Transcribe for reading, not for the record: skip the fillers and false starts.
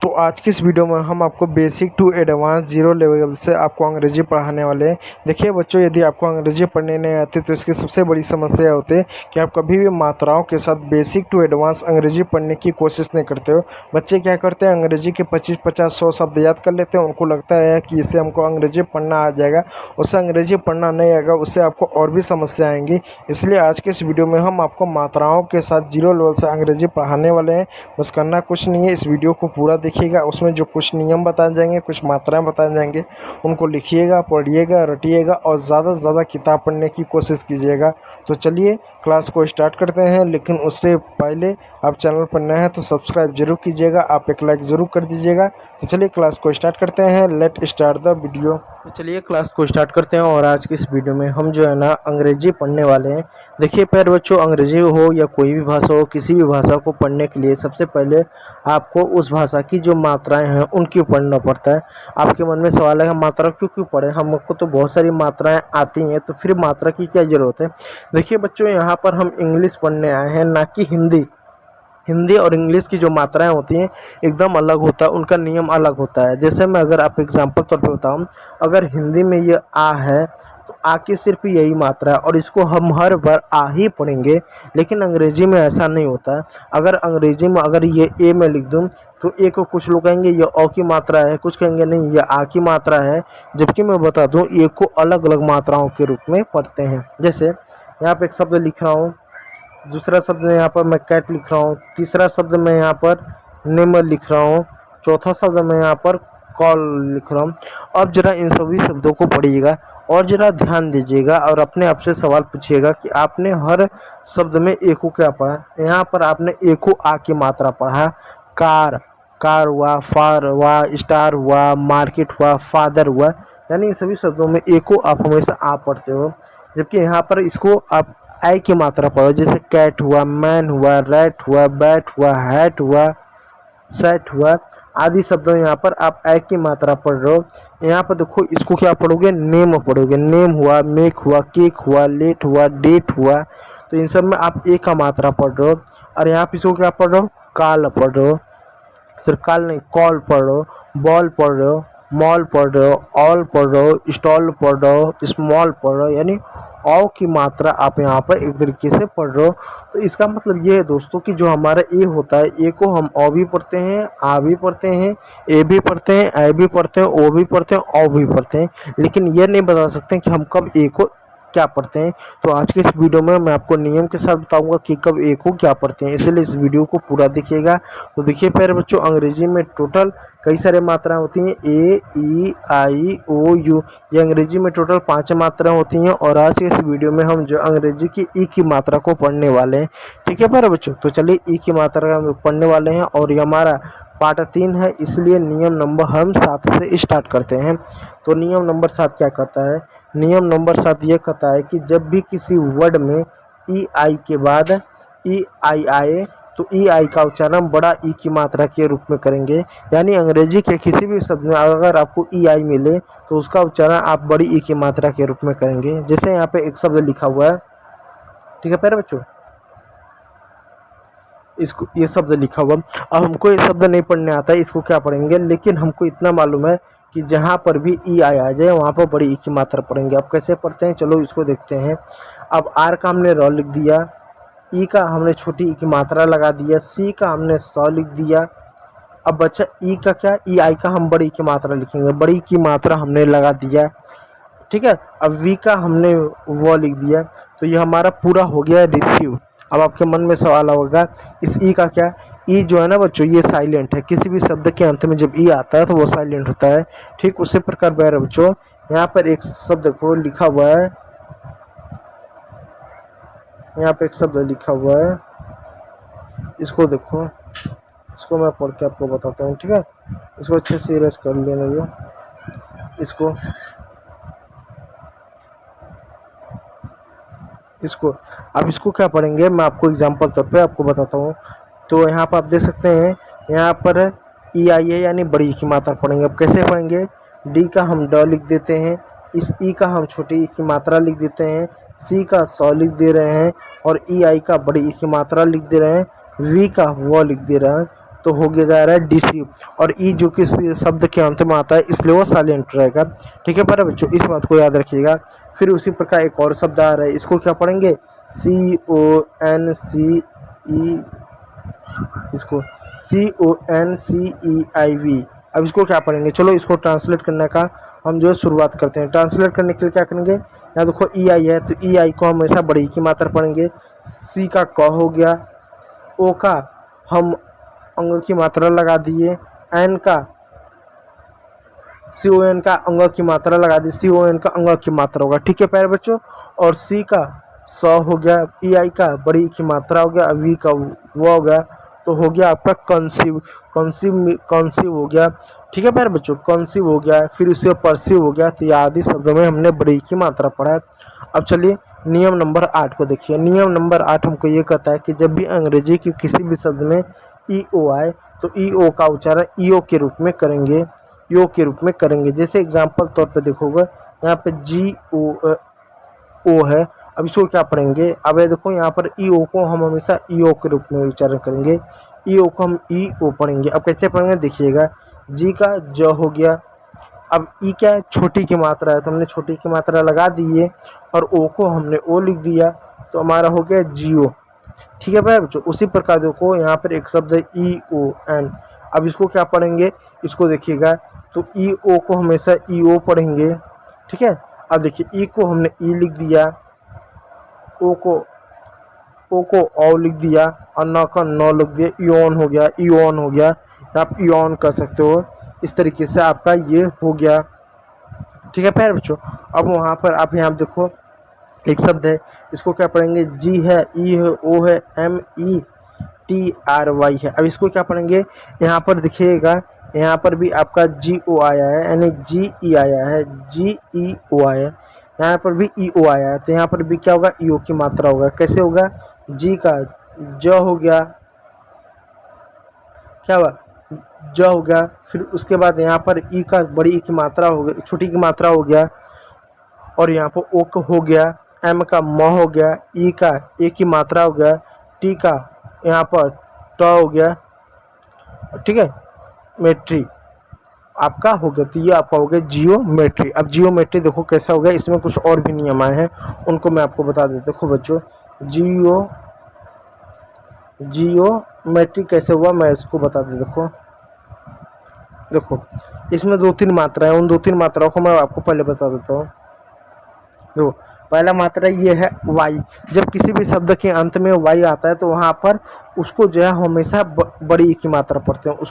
तो आज की इस वीडियो में हम आपको basic to advance zero level से आपको अंग्रेजी पढ़ाने वाले हैं। देखिए बच्चों, यदि आपको अंग्रेजी पढ़ने नहीं आती तो इसकी सबसे बड़ी समस्या होती है कि आप कभी भी मात्राओं के साथ बेसिक टू एडवांस अंग्रेजी पढ़ने की कोशिश नहीं करते हो। बच्चे क्या करते हैं, अंग्रेजी के 25, 50, 100 शब्द याद कर लेते हैं। उनको लगता है कि इससे हमको अंग्रेजी पढ़ना आ जाएगा। उससे अंग्रेजी पढ़ना नहीं आएगा, उससे आपको और भी समस्या आएंगी। इसलिए आज के इस वीडियो में हम आपको मात्राओं के साथ जीरो लेवल से अंग्रेजी पढ़ाने वाले हैं। बस करना कुछ नहीं है, इस वीडियो को पूरा देखिएगा। उसमें जो कुछ नियम बताए जाएंगे, कुछ मात्राएं बताए जाएंगे, उनको लिखिएगा, पढ़िएगा, रटिएगा और ज़्यादा से ज़्यादा किताब पढ़ने की कोशिश कीजिएगा। तो चलिए क्लास को स्टार्ट करते हैं। लेकिन उससे पहले आप चैनल पर नए हैं तो सब्सक्राइब जरूर कीजिएगा, आप एक लाइक ज़रूर कर दीजिएगा। तो चलिए क्लास को स्टार्ट करते हैं। Let start the video. तो चलिए क्लास को स्टार्ट करते हैं। और आज की इस वीडियो में हम जो है ना अंग्रेजी पढ़ने वाले हैं। देखिए प्यारे बच्चों, अंग्रेजी हो या कोई भी भाषा हो, किसी भी भाषा को पढ़ने के लिए सबसे पहले आपको उस भाषा की जो मात्राएं हैं उनकी पढ़ना पड़ता है। आपके मन में सवाल है हम मात्रा क्यों पढ़ें, हमको तो बहुत सारी मात्राएं आती हैं, तो फिर मात्रा की क्या ज़रूरत है। देखिए बच्चों, यहाँ पर हम इंग्लिश पढ़ने आए हैं, ना कि हिंदी। हिंदी और इंग्लिश की जो मात्राएं होती हैं एकदम अलग होता है, उनका नियम अलग होता है। जैसे मैं अगर आप एग्जांपल तौर पे बताऊं, अगर हिंदी में ये आ है तो आ की सिर्फ यही मात्रा है और इसको हम हर बार आ ही पढ़ेंगे। लेकिन अंग्रेजी में ऐसा नहीं होता है। अगर अंग्रेजी में अगर ये ए में लिख दूं तो ए को कुछ लोग कहेंगे ये ओ की मात्रा है, कुछ कहेंगे नहीं ये आ की मात्रा है। जबकि मैं बता दूँ ए को अलग अलग मात्राओं के रूप में पढ़ते हैं। जैसे यहाँ पर एक शब्द लिख रहा हूँ, दूसरा शब्द यहाँ पर मैं कैट लिख रहा हूँ, तीसरा शब्द मैं यहाँ पर नेम लिख रहा हूँ, चौथा शब्द मैं यहाँ पर कॉल लिख रहा हूँ। अब जरा इन सभी शब्दों को पढ़िएगा और जरा ध्यान दीजिएगा और अपने आप से सवाल पूछिएगा कि आपने हर शब्द में ए को क्या पढ़ा। यहाँ पर आपने ए को आ की मात्रा पढ़ा, कार, कार हुआ, फार हुआ, स्टार हुआ, मार्केट हुआ, फादर हुआ। यानी इन सभी शब्दों में ए को आप हमेशा आ पढ़ते हो। जबकि यहाँ पर इसको आप आई की मात्रा पढ़ो। जैसे कैट हुआ, मैन हुआ, रैट हुआ, बैट हुआ, हैट हुआ, सेट हुआ, आदि शब्दों यहाँ पर आप आई की मात्रा पढ़ रहे हो। यहाँ पर देखो इसको क्या पढ़ोगे, नेम पढ़ोगे। नेम हुआ, मेक हुआ, केक हुआ, लेट हुआ, डेट हुआ। तो इन सब में आप ए का मात्रा पढ़ रहे हो। और यहाँ पर इसको क्या पढ़ रहे हो, काल पढ़ रहे हो। सिर्फ काल नहीं, कॉल पढ़ रहे हो, बॉल पढ़ रहे हो, मॉल पढ़ रहे हो, ऑल पढ़ रहे हो, स्टॉल पढ़ रहे हो, स्मॉल पढ़ रहे हो। यानी औ की मात्रा आप यहाँ पर एक तरीके से पढ़ रहे हो। तो इसका मतलब ये है दोस्तों कि जो हमारा ए होता है, ए को हम औ भी पढ़ते हैं, आ भी पढ़ते हैं, ए भी पढ़ते हैं, ऐ भी पढ़ते हैं, ओ भी पढ़ते हैं, औ भी पढ़ते हैं। लेकिन ये नहीं बता सकते कि हम कब ए को क्या पढ़ते हैं। तो आज के इस वीडियो में मैं आपको नियम के साथ बताऊंगा कि कब ए को क्या पढ़ते हैं, इसलिए इस वीडियो को पूरा देखिएगा। तो देखिए प्यारे बच्चों, अंग्रेजी में टोटल कई सारे मात्राएं होती हैं, ए, ई, आई, ओ, यू। ये अंग्रेजी में टोटल 5 मात्राएं होती हैं। और आज के इस वीडियो में हम जो अंग्रेजी की ई की मात्रा को पढ़ने वाले हैं। ठीक है प्यारे बच्चों, तो चलिए ई की मात्रा हम पढ़ने वाले हैं। और ये हमारा पार्ट 3 है, इसलिए नियम नंबर हम 7 से स्टार्ट करते हैं। तो नियम नंबर 7 क्या कहता है, नियम नंबर 7 ये कहता है कि जब भी किसी वर्ड में ई आई के बाद ई आई आए तो ई आई का उच्चारण बड़ा ई की मात्रा के रूप में करेंगे। यानी अंग्रेजी के किसी भी शब्द में अगर आपको ई आई मिले तो उसका उच्चारण आप बड़ी ई की मात्रा के रूप में करेंगे। जैसे यहाँ पे एक शब्द लिखा हुआ है, ठीक है प्यारे बच्चों, इसको ये शब्द लिखा हुआ। अब हमको ये शब्द नहीं पढ़ने आता है, इसको क्या पढ़ेंगे, लेकिन हमको इतना मालूम है कि जहाँ पर भी ई आई आ जाए वहाँ पर बड़ी ई की मात्रा पढ़ेंगे। अब कैसे पढ़ते हैं, चलो इसको देखते हैं। अब आर का हमने र लिख दिया, ई का हमने छोटी ई की मात्रा लगा दिया, सी का हमने सौ लिख दिया। अब बच्चा ई का क्या, ई आई का हम बड़ी की मात्रा लिखेंगे, बड़ी की मात्रा हमने लगा दिया। ठीक है, अब वी का हमने वो लिख दिया। तो ये हमारा पूरा हो गया रिसीव। अब आपके मन में सवाल होगा इस ई का क्या, ई जो है ना बच्चों ये साइलेंट है। किसी भी शब्द के अंत में जब ई आता है तो वो साइलेंट होता है। ठीक उसी प्रकार प्यारे बच्चों, यहाँ पर एक शब्द को लिखा हुआ है, यहाँ पे एक शब्द लिखा हुआ है, इसको देखो, इसको मैं पढ़ के आपको बताता हूँ। ठीक है, इसको अच्छे से इरेज कर लेना ये इसको अब इसको क्या पढ़ेंगे, मैं आपको एग्जांपल तौर पे आपको बताता हूँ। तो यहाँ पर आप देख सकते हैं, यहाँ पर ई आई है यानी बड़ी की मात्रा पढ़ेंगे। अब कैसे पढ़ेंगे, डी का हम ड लिख देते हैं, इस ई का हम छोटी ई की मात्रा लिख देते हैं, सी का सौ लिख दे रहे हैं और ई आई का बड़ी ई की मात्रा लिख दे रहे हैं, वी का वो लिख दे रहे हैं तो हो गया जा रहा है डीसी, और ई जो कि शब्द के अंत में आता है इसलिए वो साइलेंट रहेगा। ठीक है प्यारे बच्चों, इस बात को याद रखिएगा। फिर उसी प्रकार एक और शब्द आ रहा है, इसको क्या पढ़ेंगे, CONCEIV, इसको CONCEIV। अब इसको क्या पढ़ेंगे, चलो इसको ट्रांसलेट करने का हम जो है शुरुआत करते हैं। ट्रांसलेट करने के लिए क्या करेंगे, यहाँ देखो EI है तो EI को हमेशा बड़ी की मात्रा पढ़ेंगे। C का क हो गया, O का हम अंग की मात्रा लगा दिए, N का CON का अंग की मात्रा लगा दी, CON का अंग की मात्रा होगा। ठीक है प्यारे बच्चों, और C का स हो गया, EI का बड़ी की मात्रा हो गया, V का वो हो गया, तो हो गया आपका कंसीव हो गया। ठीक है प्यारे बच्चों, कंसीव हो गया, फिर उससे परसीव हो गया। तो ये आदि शब्दों में हमने बड़ी की मात्रा पढ़ा है। अब चलिए नियम नंबर 8 को देखिए। नियम नंबर 8 हमको ये कहता है कि जब भी अंग्रेजी के किसी भी शब्द में EO आए तो EO का उच्चारण EO के रूप में करेंगे, EO के रूप में करेंगे। जैसे एग्जाम्पल तौर पे देखोगे यहाँ पे GO है, अब इसको क्या पढ़ेंगे, अब ये देखो यहाँ पर EO को हम हमेशा EO के रूप में उच्चारण करेंगे, EO को हम EO पढ़ेंगे। अब कैसे पढ़ेंगे देखिएगा, जी का ज हो गया, अब ई क्या है, छोटी की मात्रा है तो हमने छोटी की मात्रा लगा दी है, और ओ को हमने ओ लिख दिया तो हमारा हो गया GO। ठीक है भाई बच्चों, उसी प्रकार देखो यहाँ पर एक शब्द है EON। अब इसको क्या पढ़ेंगे, इसको देखिएगा तो EO को हमेशा EO पढ़ेंगे। ठीक है, अब देखिए ई को हमने ई लिख दिया, ओ को ओ लिख दिया, और न का न लिख दिया, ईओन हो गया, ईओन हो गया, आप ईओन कर सकते हो। इस तरीके से आपका ये हो गया। ठीक है प्यारे बच्चों, अब वहाँ पर आप यहाँ देखो एक शब्द है, इसको क्या पढ़ेंगे, जी है, ई है, ओ है, METRY है। अब इसको क्या पढ़ेंगे, यहाँ पर देखिएगा यहाँ पर भी आपका GO आया है, यानी GE आया है, GEO आया है, यहाँ पर भी EO आया है, तो यहाँ पर भी क्या होगा, EO की मात्रा होगा। कैसे होगा, जी का ज हो गया, क्या हुआ, ज हो गया, फिर उसके बाद यहाँ पर ई का बड़ी की मात्रा हो गया, छोटी की मात्रा हो गया, और यहाँ पर ओ का हो गया, M का म हो गया, ई का ए की मात्रा हो गया, टी का यहाँ पर ट हो गया। ठीक है, मेट्री आपका हो गया, तो ये आपका हो गया जियोमेट्री। अब जियोमेट्री देखो कैसा हो गया, इसमें कुछ और भी नियम आए हैं, उनको मैं आपको बता देता। देखो बच्चों, जियोमेट्री कैसे हुआ मैं इसको बता देता। देखो इसमें 2-3 मात्राएं, उन 2-3 मात्राओं को मैं आपको पहले बता देता हूँ। देखो पहला मात्रा ये है वाई। जब किसी भी शब्द के अंत में वाई आता है तो वहाँ पर उसको जो है हमेशा बड़ी की मात्रा पढ़ते हैं।